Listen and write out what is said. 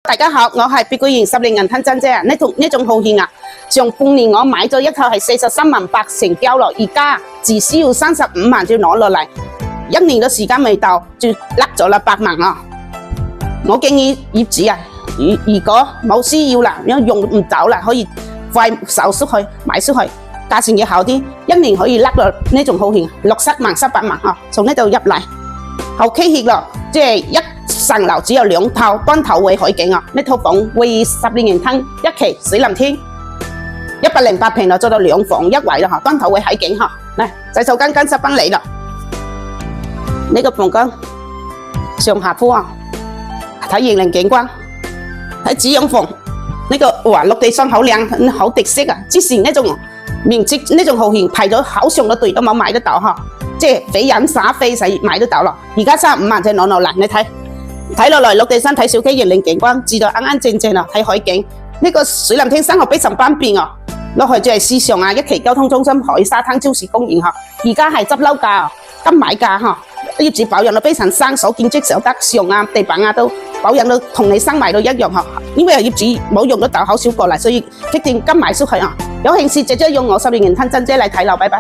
大家好，我係別具型10年銀吞珍姐啊！呢種號券啊，上半年我買咗一套係43萬8成交咯，而家只需要35萬就攞落嚟，1年嘅時間未到就甩咗啦8萬啊！我建議業主啊，如果冇需要啦，用唔到啦，可以快售出去賣出去，價錢要好啲，1年可以甩落呢種號券60萬700萬啊！從呢度入嚟後期協咯，即係一層樓只有2套單頭位海景啊！呢套房會10年銀吞一期水淋天，108平就做到2房1衛啦嚇，單頭位海景嚇，嚟洗手間跟濕賓嚟啦，呢個房間上下鋪啊！睇園林景觀，睇主陽房呢個哇落地窗好靚，好特色啊！之前呢種面積呢種號券排咗好上嘅隊都冇買得到嚇，即係飛人耍飛使買得到咯。而家35萬就攞落嚟，你睇落嚟落地窗睇小區園林景觀，住到啱啱正正啊！睇海景呢個水淋天生活非常方便啊！落去就係市場啊，一期交通中心、海沙灘、超市、公園嚇。而家係執樓價、金買價嚇，業主保養到非常生手，建築手得上啊、地板啊都保養到同你新買到一樣嚇。因為業主冇用得到好少過嚟，所以決定金買出去啊！有興趣就用我10年銀吞珍姐嚟睇樓，拜拜。